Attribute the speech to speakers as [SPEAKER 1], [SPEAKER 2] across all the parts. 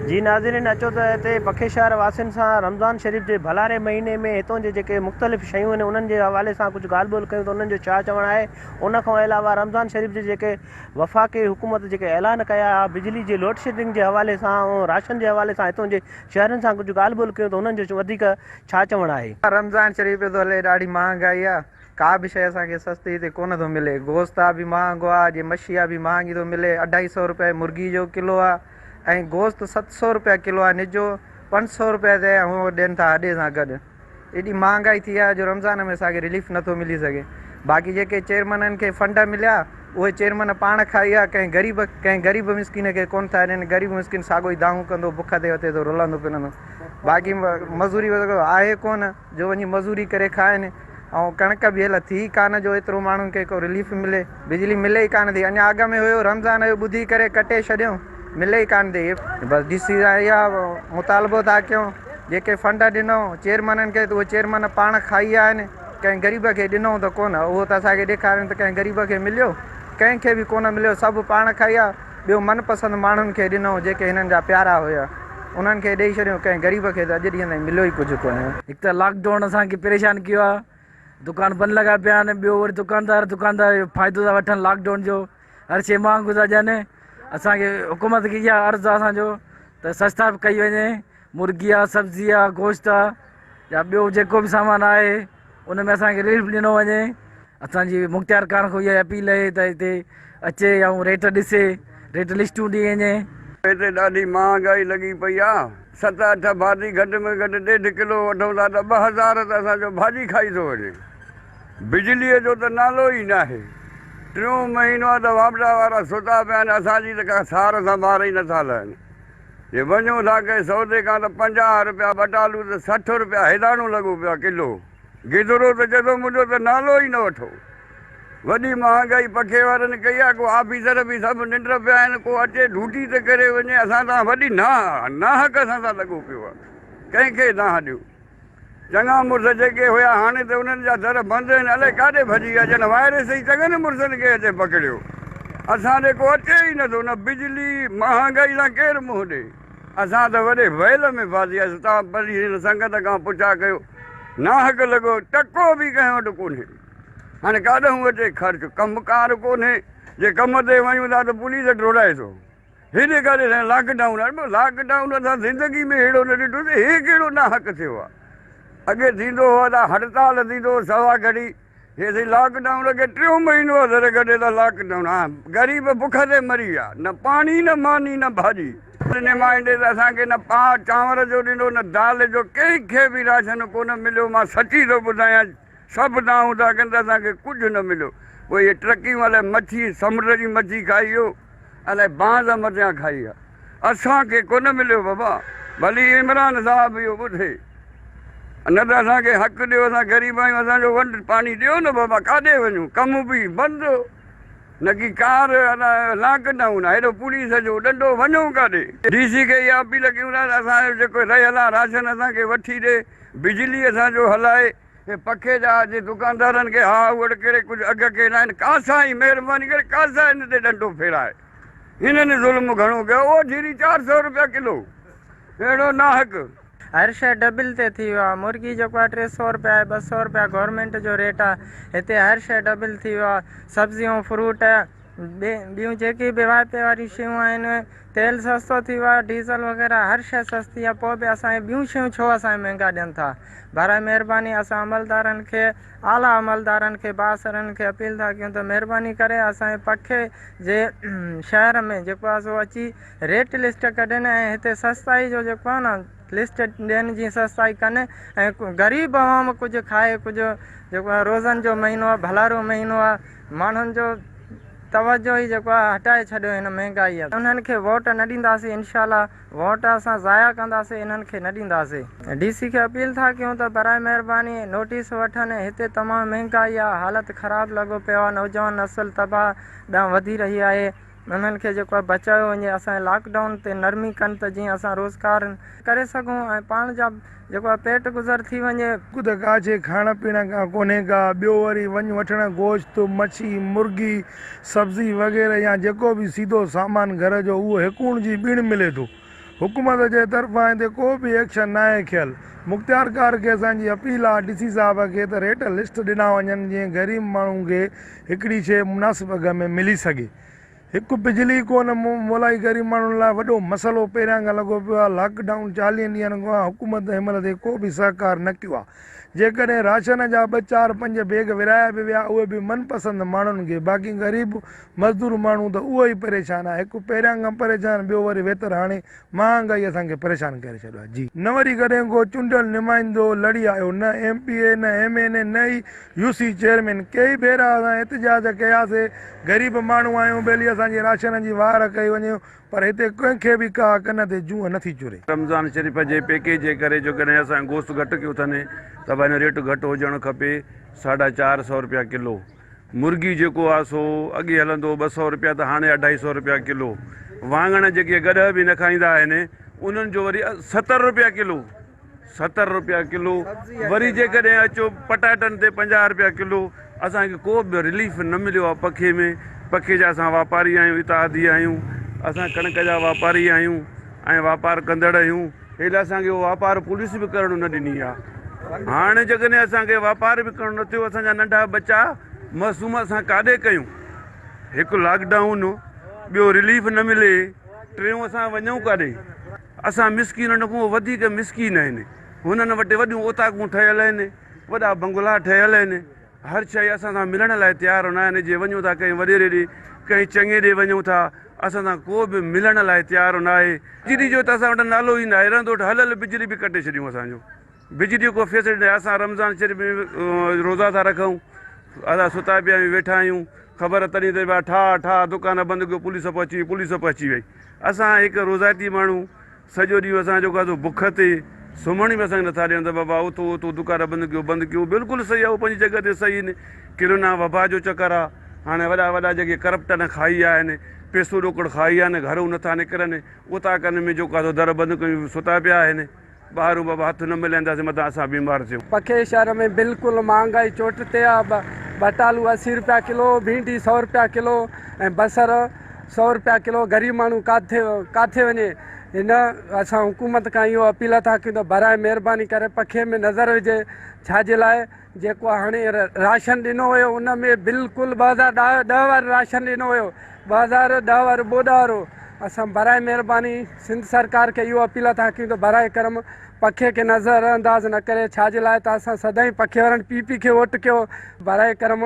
[SPEAKER 1] जी नाज़रीन अचो त हिते पखे शहर वासियुनि सां रमज़ान शरीफ़ जे भलारे महीने में हितों जे जेके मुख़्तलिफ़ शयूं आहिनि उन्हनि जे हवाले सां कुझु ॻाल्हि ॿोल कयूं त उन्हनि जो छा चवणु आहे। उन खां अलावा रमज़ान शरीफ़ जे जेके वफ़ाक़ी हुकूमत जेके ऐलान कया बिजली जे लोड शेडिंग जे हवाले सां ऐं राशन जे हवाले सां हितों जे शहरनि सां कुझु ॻाल्हि ॿोल कयूं त उन्हनि जो वधीक छा चवणु आहे।
[SPEAKER 2] रमज़ान शरीफ़ तो हले, ॾाढी महांगाई आहे। का बि शइ असांखे सस्ती हिते कोन थो मिले। गोश्त बि महांगो आहे, जे मछी बि महांगी थो मिले। 250 रुपए मुर्गी जो किलो आहे ऐं गोश्त 700 रुपया किलो आहे। निजो 500 रुपए ते उहो ॾियनि था अॾे सां गॾु। एॾी महांगाई थी आहे जो रमज़ान में असांखे रिलीफ नथो मिली सघे। बाक़ी जेके चेयरमैननि खे फंड मिलिया उहे चेयरमैन पाण खाई आहे। कंहिं ग़रीब मिसकिन खे कोन था ॾियनि। ग़रीब मिसकिन साॻो ई दाऊं कंदो, बुख ते वते थो, रुलंदो पिनंदो। बाक़ी मज़ूरी आहे कोन जो वञी मज़ूरी करे खाइनि। ऐं कणिक बि हल थी कान जो एतिरो माण्हुनि खे को रिलीफ मिले। बिजली मिले ई कान थी। अञा अॻ में हुयो रमज़ान जो ॿुधी करे कटे छॾियूं, मिले ई कान थी। बसि ॾिसी इहा मुतालबो था कयूं जेके फंड ॾिनो चेयरमैननि खे त उहे चेयरमैन पाण खाई आहिनि। कंहिं ग़रीब खे ॾिनो त कोन, उहो त असांखे ॾेखारनि त कंहिं ग़रीब खे मिलियो, कंहिंखे बि कोन मिलियो। सभु पाण खाई आहे। ॿियो मनपसंदि माण्हुनि खे ॾिनो जेके हिननि जा प्यारा हुया, उन्हनि खे ॾेई छॾियो। कंहिं ग़रीब खे त अॼु ॾींहं ताईं मिलियो ई कुझु कोन्हे।
[SPEAKER 3] हिकु त लॉकडाउन असांखे परेशान कयो आहे, दुकान बंदि लॻा पिया आहिनि। ॿियो वरी दुकानदार जो फ़ाइदो था वठनि लॉकडाउन जो, हर शइ महांगो था ॾियनि। असांखे हुकूमत खे इहा अर्ज़ु आहे असांजो त सस्ता बि कई वञे। मुर्गी आहे, सब्ज़ी आहे, गोश्त आहे या ॿियो जेको बि सामान आहे उन में असांखे रिलीफ ॾिनो वञे। असांजी मुख़्तियार खान खां इहा अपील आहे त हिते अचे ऐं रेट ॾिसे, रेट लिस्टूं ॾी वञे।
[SPEAKER 4] हिते ॾाढी महांगाई लॻी पई आहे। 7-8 भाॼी घटि में घटि 1.5 किलो वठूं था त 2000 त असांजो भाॼी खाई थो वञे। बिजलीअ जो त नालो ई न आहे। 3 महीनो आहे त वापड़ा वारा सुता पिया आहिनि। असांजी त का सार सां ॿार ई नथा लहनि। जे वञूं था कंहिं सौदे खां त 50 रुपया, बटालू त 60 रुपया, हिदाणो लॻो पियो आहे किलो। गिदरो त चए थो मुंहिंजो त नालो ई न वठो। वॾी महांगाई पखे वारनि कई आहे। को ऑफिसर बि सभु निंड पिया आहिनि। को अचे ड्यूटी ते करे वञे। असां सां वॾी नाहक असां सां लॻो पियो आहे। कंहिंखे नाह ॾियो। चङा मुड़ुस जेके हुया हाणे त उन्हनि जा दर बंदि आहिनि। अलाए काॾे भॼी विया। ॼण वायरस ई चङनि मुड़ुसनि खे अचे पकड़ियो। असांजे को अचे ई नथो। न बिजली, महांगाई सां केरु मुंहुं ॾे। असां त वॾे वैल में फासियासीं। तव्हां वरी हिन संगत खां पुछा कयो। नाहक लॻो, टको बि कंहिं वटि कोन्हे। हाणे काॾूं अचे ख़र्चु, कमुकार कोन्हे। जे कम ते वञूं था त पुलिस डोड़ाए थो। हेॾे काॾे लॉकडाउन आहे। लॉकडाउन असां ज़िंदगी में अहिड़ो न ॾिठोसीं। हे कहिड़ो नाहक थियो आहे। अॻे थींदो हुओ त हड़ताल थींदो हुओ सवा घड़ी। हे साईं लॉकडाउन खे 3 महीनो आहे गॾे त लॉकडाउन। हा, ग़रीब बुख ते मरी विया। न पाणी, न मानी, न भाॼी। निमाइंदे त असांखे न चांवर जो ॾिनो, न दाल जो। कंहिंखे बि राशन कोन मिलियो। मां सची थो ॿुधायां। सभु दाऊं था कनि त असांखे कुझु न मिलियो। पोइ इहे ट्रकियूं अलाए मच्छी, समुंड जी मच्छी खाई हो, अलाए बांस मथियां खाई आहे। असांखे कोन मिलियो बाबा। भली इमरान साहिबु इहो ॿुधे, न त असांखे हक़ु ॾियो। असां ग़रीब आहियूं। असांजो वंड पाणी ॾियो न बाबा। काॾे वञूं? कम बि बंदि, न की कार लॉकडाउन आहे। हेॾो पुलिस जो ॾंडो, वञूं काॾे? DC खे इहा अपील कयूं था त असांजो जेको रहियल आहे राशन असांखे वठी ॾे। बिजली असांजो हलाए। हे पखे जा जे दुकानदारनि खे हा उहे कहिड़े कुझु अघ कहिड़ा आहिनि, कासा ई महिरबानी करे कासा हिन ते ॾंडो फेराए। हिननि ज़ुल्म घणो कयो। ओ जीरी 400 रुपया किलो। अहिड़ो नाहक।
[SPEAKER 5] हर शइ डबल ते थी वियो आहे। मुर्गी जेको आहे 300 रुपया आहे, 200 रुपया गवर्नमेंट जो रेट आहे। हिते हर शइ डबल थी वियो आहे। सब्जियूं, फ्रूट, ॿियूं जेकी बि वाइपे वारी शयूं आहिनि, तेल सस्तो थी वियो आहे, डीज़ल वग़ैरह हर शइ सस्ती आहे। पोइ बि असांखे ॿियूं शयूं छो असांखे महांगा ॾियनि था? बराए महिरबानी असां अमलदारनि खे, आला अमलदारनि खे, बासरनि खे अपील था कयूं त महिरबानी करे असांजे पखे जे शहर में जेको आहे सो अची रेट लिस्ट कढनि ऐं हिते सस्ताई जो जेको आहे न लिस्ट ॾियनि जी सस्ताई कनि ऐं ग़रीब आवाम कुझु खाए। कुझु जेको आहे रोज़नि जो महीनो आहे, भलारो महीनो आहे। माण्हुनि जो तवजो ई जेको आहे हटाए छॾियो हिन महांगाई आहे। उन्हनि खे वोट न ॾींदासीं। इनशाला वोट असां ज़ाया कंदासीं, इन्हनि खे न ॾींदासीं। DC खे अपील था कयूं त बराए महिरबानी नोटिस वठनि। हिते तमामु महांगाई आहे, हालत ख़राबु लॻो पियो आहे। नौजवान नस्ल तबाह ॾांहुं वधी रही आहे। उन्हनि खे जेको आहे बचायो वञे। असांजे लॉकडाउन ते नरमी कनि त जीअं असां रोज़गार करे सघूं ऐं पाण जा जेको आहे पेट गुज़र थी वञे।
[SPEAKER 6] कुझु काजे खाइण पीअण खां कोन्हे का। ॿियो वरी वञु वठणु गोश्त, मच्छी, मुर्गी, सब्ज़ी वग़ैरह या जेको बि सीधो सामान घर जो, उहो हिकूण जी ॿीण मिले थो। हुकूमत जे तरफ़ां हिते को बि एक्शन न आहे थियल। मुख़्तियार कार खे असांजी अपील आहे DC साहिब खे त रेट लिस्ट ॾिना वञनि जीअं ग़रीब माण्हुनि खे हिकिड़ी शइ मुनासिब अघ में मिली सघे। हिकु बिजली कोन मोलाई ग़रीब माण्हुनि लाइ वॾो मसइलो पहिरियां खां लॻो पियो आहे। लॉकडाउन 40 ॾींहंनि खां हुकूमत हिनमहिल ते को बि सहकार न कयो आहे। जेकॾहिं राशन जा 2, 4, 5 बैग विराया बि विया उहे बि मनपसंदि माण्हुनि खे, बाक़ी ग़रीब मज़दूर माण्हू त उहो ई परेशान आहे। हिकु पहिरियां खां परेशान, ॿियो वरी वेतर हाणे महांगाई असांखे परेशान करे छॾियो आहे। जी न वरी कॾहिं को चूंडियल नुमाइंदो लड़ी आयो, न MPA न MNA न ई UC चेयरमैन। कई भेरा असां एहतिजाज कयासीं, ग़रीब माण्हू आहियूं, बेली असांजी राशन जी वार कई वञे, पर हिते कंहिंखे बि का कन ते जूअ नथी चुरे।
[SPEAKER 4] रमज़ान शरीफ़ जे पैकेज जे करे जो कॾहिं असां गोश्त घटि कयो अथनि त भई रेट घटि हुजणु खपे। 450 रुपया किलो मुर्गी जेको आहे सो अॻे हलंदो 200 रुपया, त हाणे 250 रुपया किलो। वाङण जेके गॾ बि न खाईंदा आहिनि उन्हनि जो वरी 70 रुपया किलो, 70 रुपया किलो। वरी जेकॾहिं अचो पटाटनि ते 50 रुपया किलो। असांखे को बि रिलीफ न मिलियो आहे पखे में। पखे जा असां वापारी आहियूं, इतादी आहियूं, असां कणिक जा वापारी आहियूं ऐं वापार कंदड़ आहियूं। हेॾे असांखे उहो वापार पुलिस बि करणु न ॾिनी आहे। हाणे जेकॾहिं असांखे वापार बि करणु न थियो, असांजा नंढा बच्चा मासूम असां काॾे कयूं? हिकु लॉकडाउन, ॿियो रिलीफ न मिले, टियों असां वञूं काॾे? असां मिसकीन खां वधीक मिसकीन आहिनि। हुननि वटि वॾियूं ओताकूं ठहियल आहिनि, वॾा बंगला ठहियल आहिनि, हर शइ असां सां मिलण लाइ तयारु न आहिनि। जे वञूं था कंहिं वॾेरे ॾे, कंहिं चङे ॾे वञूं था, असां सां को बि मिलण लाइ तयारु न आहे। बिजली जो त असां वटि नालो ई न आहे। रहंदो हलियल बिजली बि कटे छॾियूं असांजो। बिजली को फैसिलिटी न आहे। असां रमज़ान शरीफ़ में रोज़ा था रखूं, असां सुता पिया वेठा आहियूं, ख़बर तॾहिं त ठा दुकान बंदि कयो, पुलिस पहुची वई। असां हिकु रोज़ाती माण्हू, सॼो ॾींहुं असां जेको आहे बुख ते सुम्हण बि असांखे नथा ॾियनि त बाबा उतो दुकान बंदि कयो। बिल्कुलु सही आहे, उहो पंहिंजी जॻह ते सही आहिनि। किरोना वबा जो चकर आहे। हाणे वॾा जेके करप्टन खाई आहिनि, पैसो रोकड़ खाई आहिनि, घरूं नथा निकिरनि, उताकनि में जेको आहे दर बंदि कयूं, सुता पिया आहिनि। ॿाहिरूं बाबा हथ न मिलंदासीं, मथां असां बीमार थियूं।
[SPEAKER 7] पखे शहर में बिल्कुलु महांगाई चोट ते आहे। बटालू 80 रुपया किलो, भिंडी 100 रुपया किलो ऐं बसर 100 रुपया किलो। ग़रीब माण्हू काथे वञे? हिन असां हुकूमत खां इहो अपील था कयूं त बराए महिरबानी करे पखे में नज़र विझे। छाजे लाइ? जेको हाणे राशन ॾिनो हुयो उन में बिल्कुलु 2010 वारो राशन ॾिनो हुयो, 2010 वारो बोॾा वारो। असां बराए महिरबानी सिंध सरकार खे इहो अपील था कयूं त बराए करम पखे खे नज़र अंदाज़ न करे। छाजे लाइ? त असां सदाईं पखे वारनि PP खे वोट कयो। बराए करम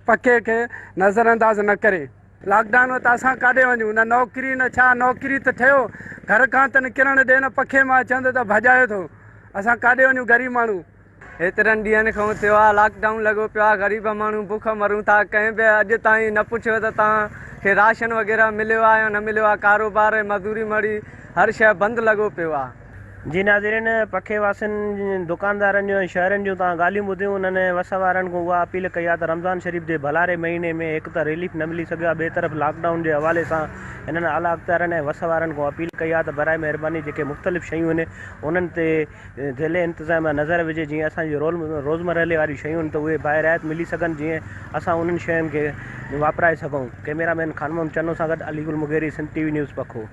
[SPEAKER 7] पखे खे नज़र अंदाज़ न करे। लॉकडाउन में त असां काॾे वञूं? न नौकिरी न छा। नौकिरी त ठहियो, घर खां त निकिरण ॾे न, पखे मां चवंदो त भॼायो थो। असां काॾे वञूं ग़रीब माण्हू?
[SPEAKER 5] हेतिरनि ॾींहंनि खां थियो आहे, लॉकडाउन लॻो पियो आहे, ग़रीब माण्हू बुख मरूं था। कंहिं बि अॼु ताईं न पुछियो त तव्हांखे राशन वग़ैरह मिलियो आहे या न मिलियो आहे। कारोबार मज़दूरी मड़ी हर शइ बंदि लॻो पियो आहे।
[SPEAKER 1] जी नाज़रीन, पखे वासियुनि दुकानदारनि जो शहरनि जूं तव्हां ॻाल्हियूं ॿुधियूं। उन्हनि वस वारनि खां उहा अपील कई आहे त रमज़ान शरीफ़ जे भलारे महीने में हिकु त रिलीफ न मिली सघियो आहे, ॿिए तरफ़ लॉकडाउन जे हवाले सां हिननि आला अख़्तियारनि ऐं वस वारनि खां अपील कई आहे त बराए महिरबानी जेके मुख़्तलिफ़ शयूं आहिनि उन्हनि ते ज़िले इंतिज़ाम नज़र विझे। जीअं असांजी रोज़मरह वारी शयूं आहिनि त उहे बाहिरात मिली सघनि, जीअं असां उन्हनि शयुनि खे वापराए सघूं। कैमरामैन खानमोहन चन्नो सां गॾु Aligul Mugeri, Sindh TV news पखो।